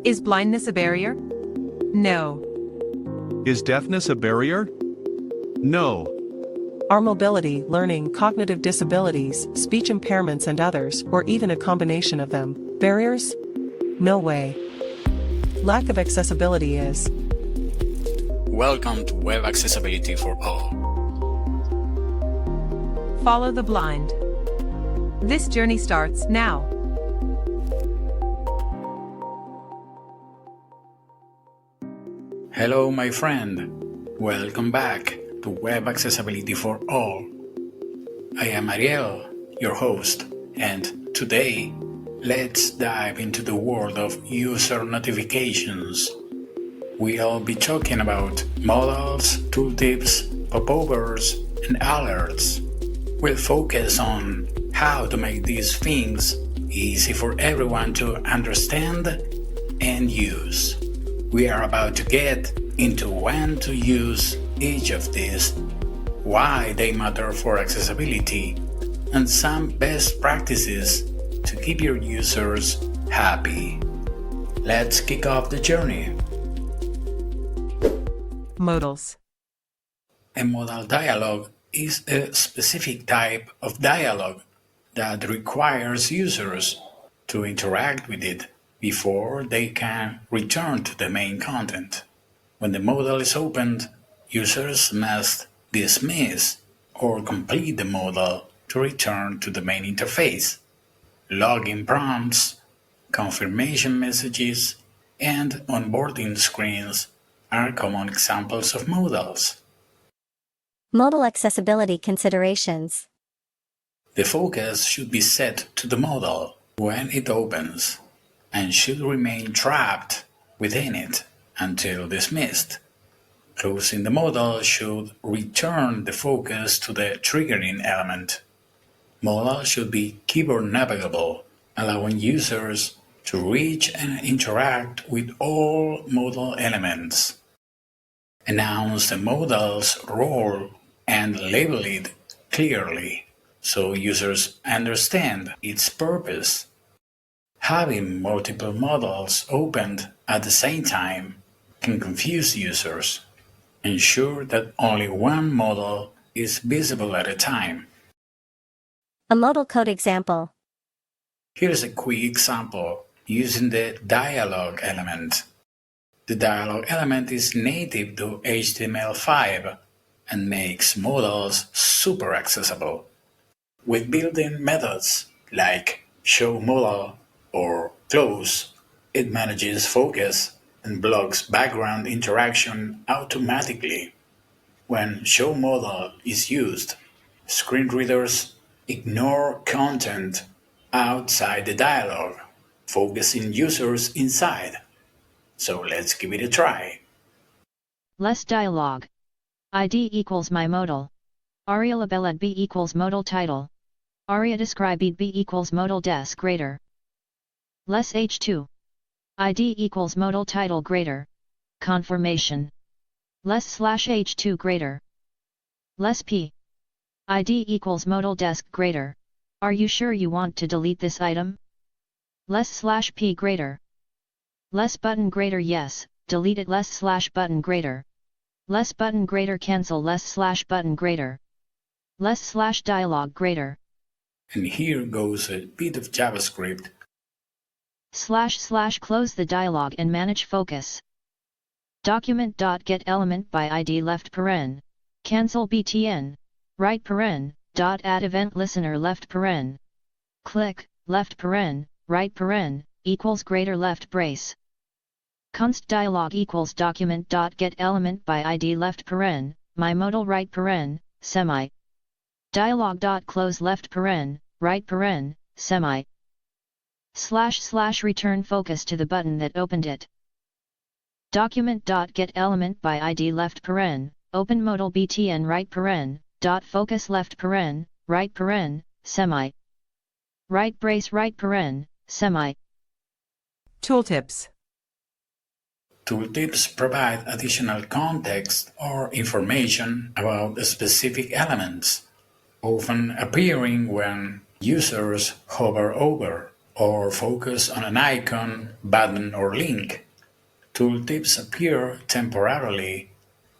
Is blindness a barrier? No. Is deafness a barrier? No. Are mobility, learning, cognitive disabilities, speech impairments and others, or even a combination of them, barriers? No way. Lack of accessibility is. Welcome to Web Accessibility for All. Follow the blind. This journey starts now. Hello, my friend. Welcome back to Web Accessibility for All. I am Ariel, your host, and today, let's dive into the world of user notifications. We'll be talking about modals, tooltips, popovers, and alerts. We'll focus on how to make these things easy for everyone to understand and use. We are about to get into when to use each of these, why they matter for accessibility, and some best practices to keep your users happy. Let's kick off the journey. Modals. A modal dialogue is a specific type of dialogue that requires users to interact with it before they can return to the main content. When the modal is opened, users must dismiss or complete the modal to return to the main interface. Login prompts, confirmation messages, and onboarding screens are common examples of modals. Modal accessibility considerations. The focus should be set to the modal when it opens and should remain trapped within it until dismissed. Closing the modal should return the focus to the triggering element. Modal should be keyboard navigable, allowing users to reach and interact with all modal elements. Announce the modal's role and label it clearly so users understand its purpose. Having multiple modals opened at the same time can confuse users. Ensure that only one modal is visible at a time. A modal code example. Here's a quick example using the dialog element. The dialog element is native to HTML5 and makes modals super accessible. With built-in methods like showModal or close, it manages focus and blocks background interaction automatically. When showModal is used, screen readers ignore content outside the dialog, focusing users inside. So let's give it a try. Less dialog. ID equals my modal. ARIA labeled B equals modal title. ARIA described B equals modal desk greater. Less H2. ID equals modal title greater. Confirmation. Less slash H2 greater. Less P. ID equals modal desk greater. Are you sure you want to delete this item? Less slash P greater. Less button greater yes, delete it less slash button greater. Less button greater cancel less slash button greater. Less slash dialog greater. And here goes a bit of JavaScript. / close the dialog and manage focus. Document.getElement by ID left paren. Cancel btn. Right paren. Add event listener left paren. Click, left paren, right paren, equals greater left brace. Const dialog equals document.getElement by ID left paren, my modal right paren, semi. Dialog.close left paren, right paren, semi. / return focus to the button that opened it. Document.getElement by ID left paren, open modal btn right paren, focus left paren, right paren, semi. Right brace right paren, semi. Tooltips. Tooltips provide additional context or information about specific elements, often appearing when users hover over or focus on an icon, button, or link. Tooltips appear temporarily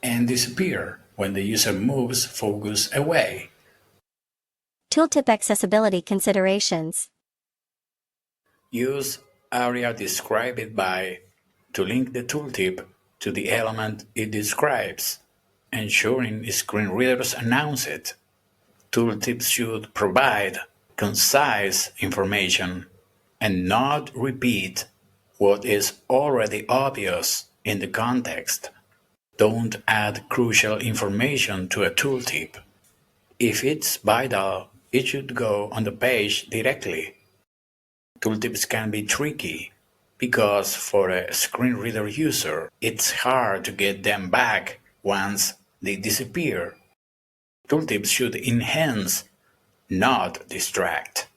and disappear when the user moves focus away. Tooltip accessibility considerations. Use ARIA described by to link the tooltip to the element it describes, ensuring screen readers announce it. Tooltips should provide concise information and not repeat what is already obvious in the context. Don't add crucial information to a tooltip. If it's vital, it should go on the page directly. Tooltips can be tricky because for a screen reader user, it's hard to get them back once they disappear. Tooltips should enhance, not distract.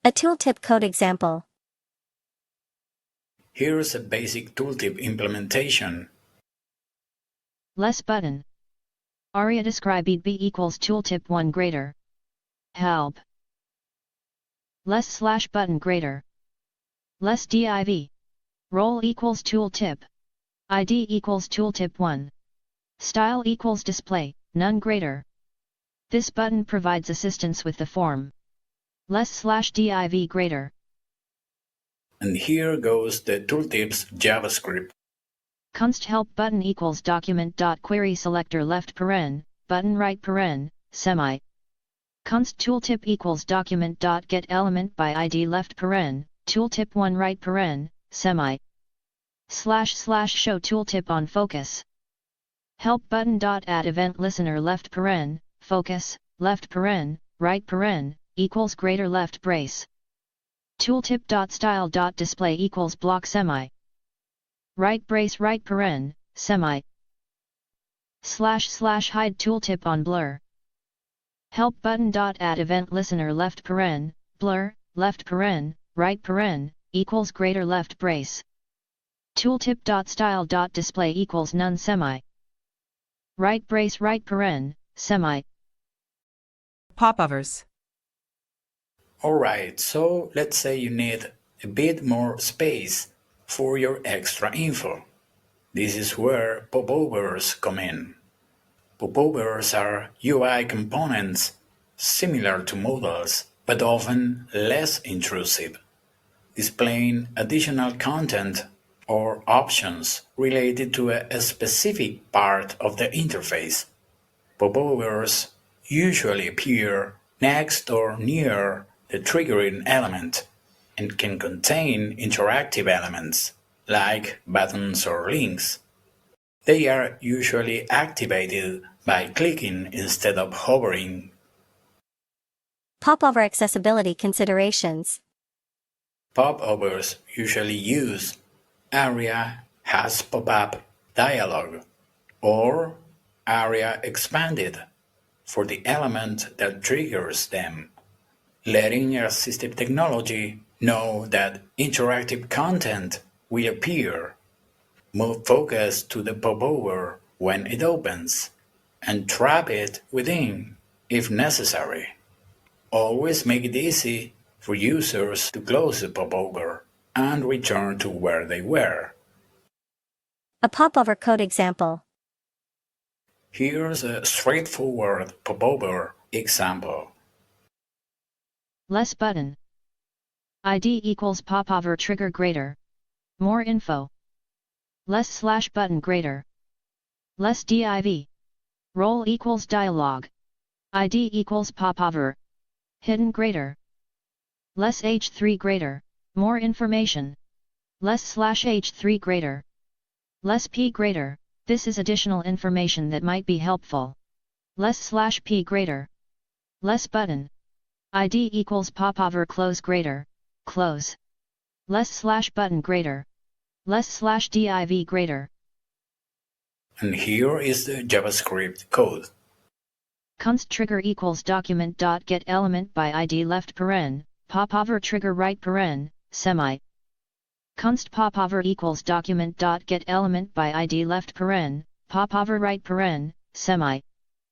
A tooltip code example. Here's a basic tooltip implementation. Less button. ARIA describe B equals tooltip 1 greater. Help. Less / button greater. Less div. Role equals tooltip. ID equals tooltip 1. Style equals display, none greater. This button provides assistance with the form. Less / div greater. And here goes the tooltips JavaScript. Const help button equals document.query selector left paren, button right paren, semi. Const tooltip equals document.get element by ID left paren, tooltip 1 right paren, semi. / show tooltip on focus. Help button dot add event listener left paren, focus, left paren, right paren, equals greater left brace. Tooltip dot style dot display equals block semi. Right brace right paren, semi. / hide tooltip on blur. Help button dot add event listener left paren, blur, left paren, right paren, equals greater left brace. Tooltip dot style dot display equals none semi. Right brace right paren, semi. Popovers. Alright, so let's say you need a bit more space for your extra info. This is where popovers come in. Popovers are UI components similar to modals, but often less intrusive, displaying additional content or options related to a specific part of the interface. Popovers usually appear next or near the triggering element and can contain interactive elements like buttons or links. They are usually activated by clicking instead of hovering. Popover accessibility considerations. Popovers usually use ARIA has pop-up dialog or ARIA expanded for the element that triggers them, letting your assistive technology know that interactive content will appear. Move focus to the popover when it opens, and trap it within if necessary. Always make it easy for users to close the popover and return to where they were. A popover code example. Here's a straightforward popover example. Less button. ID equals popover trigger greater. More info. Less / button greater. Less div. Role equals dialog. ID equals popover. Hidden greater. Less h3 greater. More information. Less / h3 greater. Less p greater. This is additional information that might be helpful. Less / p greater. Less button. ID equals popover close greater. Close. Less / button greater. Less / div greater. And here is the JavaScript code. Const trigger equals document.get element by ID left paren, popover trigger right paren, semi. Const popover equals document.get element by ID left paren, popover right paren, semi.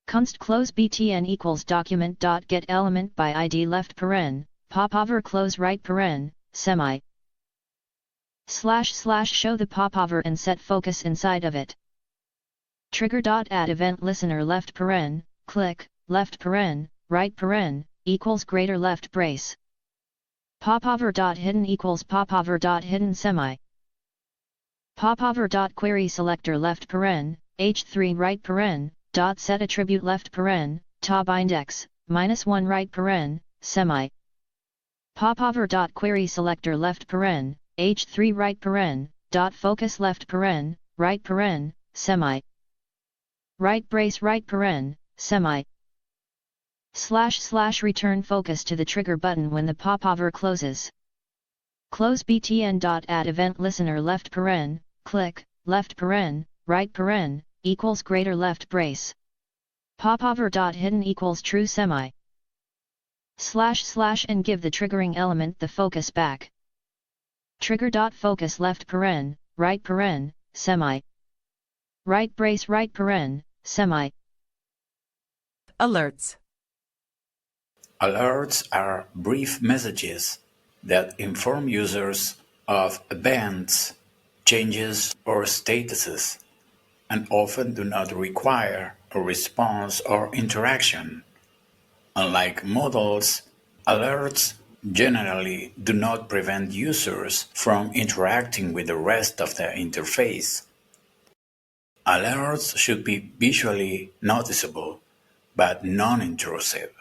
Const close btn equals document.get element by ID left paren, Popover close right paren, semi. / show the popover and set focus inside of it. Trigger.add event listener left paren, click, left paren, right paren, equals greater left brace. Popover.hidden equals popover.hidden semi. Popover.query selector left paren, h3 right paren, dot set attribute left paren, top index, -1 right paren, semi. Popover.query selector left paren, h3 right paren, dot focus left paren, right paren, semi. Right brace right paren, semi. / return focus to the trigger button when the popover closes. Close btn.add event listener left paren, click, left paren, right paren, equals greater left brace. Popover.hidden equals true semi. / and give the triggering element the focus back. Trigger.focus left paren, right paren, semi. Right brace right paren, semi. Alerts. Alerts are brief messages that inform users of events, changes, or statuses, and often do not require a response or interaction. Unlike modals, alerts generally do not prevent users from interacting with the rest of the interface. Alerts should be visually noticeable, but non-intrusive.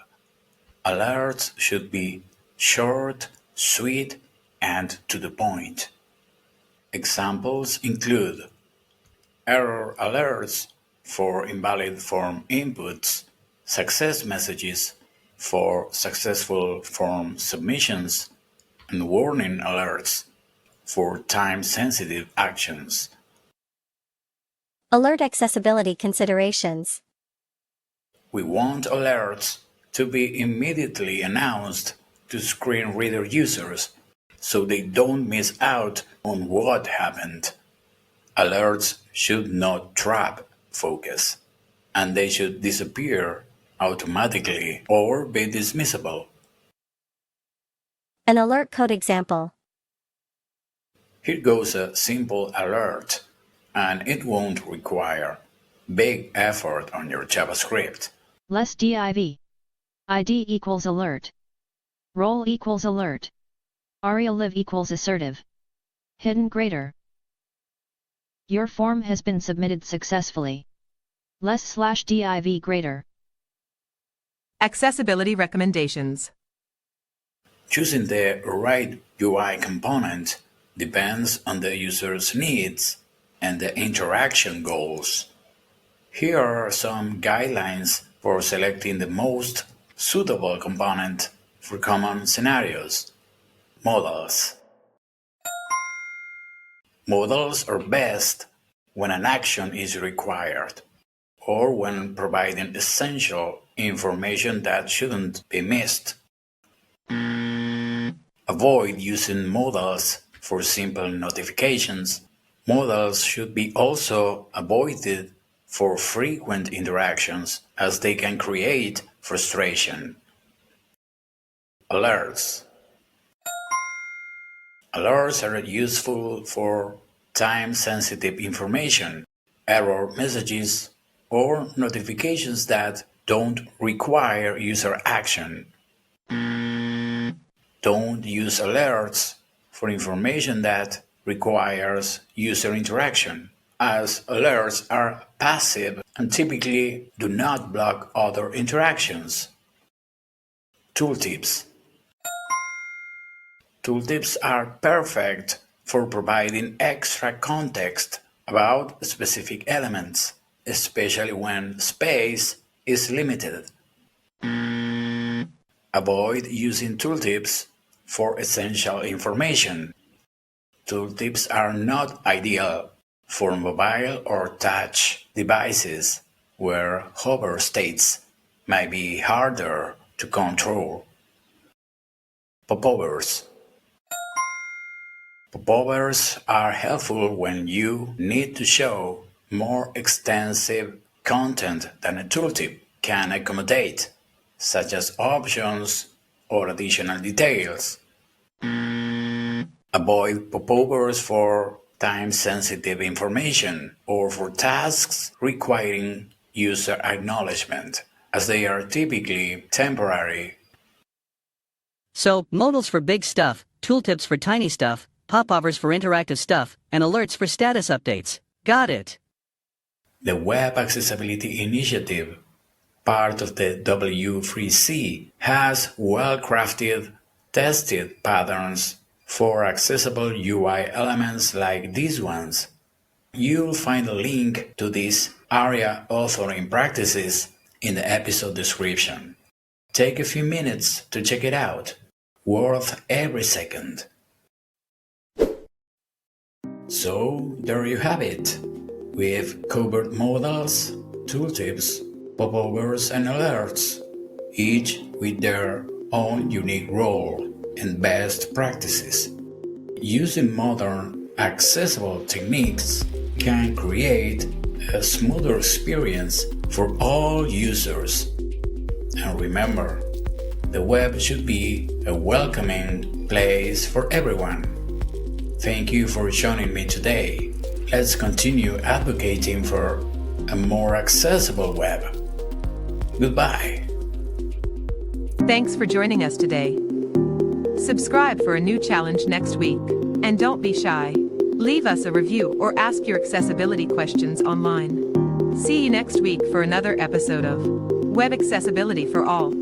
Alerts should be short, sweet, and to the point. Examples include error alerts for invalid form inputs, success messages for successful form submissions, and warning alerts for time-sensitive actions. Alert accessibility considerations. We want alerts to be immediately announced to screen reader users so they don't miss out on what happened. Alerts should not trap focus, and they should disappear automatically or be dismissible. An alert code example. Here goes a simple alert, and it won't require big effort on your JavaScript. Less div. ID equals alert. Role equals alert. ARIA live equals assertive. Hidden greater. Your form has been submitted successfully. Less / div greater. Accessibility recommendations. Choosing the right UI component depends on the user's needs and the interaction goals. Here are some guidelines for selecting the most suitable component for common scenarios. Modals. Modals are best when an action is required, or when providing essential information that shouldn't be missed. Avoid using modals for simple notifications. Modals should be also avoided for frequent interactions, as they can create frustration. Alerts. Alerts are useful for time-sensitive information, error messages, or notifications that don't require user action. Don't use alerts for information that requires user interaction, as alerts are passive and typically do not block other interactions. Tooltips. Tooltips are perfect for providing extra context about specific elements, especially when space is limited. Avoid using tooltips for essential information. Tooltips are not ideal for mobile or touch devices where hover states might be harder to control. Popovers. Popovers are helpful when you need to show more extensive content than a tooltip can accommodate, such as options or additional details. Avoid popovers for time-sensitive information or for tasks requiring user acknowledgement, as they are typically temporary. So, modals for big stuff, tooltips for tiny stuff, popovers for interactive stuff, and alerts for status updates. Got it. The Web Accessibility Initiative, part of the W3C, has well-crafted, tested patterns for accessible UI elements like these ones. You'll find a link to these ARIA authoring practices in the episode description. Take a few minutes to check it out. Worth every second. So, there you have it. We've covered modals, tooltips, popovers, and alerts, each with their own unique role and best practices. Using modern, accessible techniques can create a smoother experience for all users. And remember, the web should be a welcoming place for everyone. Thank you for joining me today. Let's continue advocating for a more accessible web. Goodbye. Thanks for joining us today. Subscribe for a new challenge next week. And don't be shy. Leave us a review or ask your accessibility questions online. See you next week for another episode of Web Accessibility for All.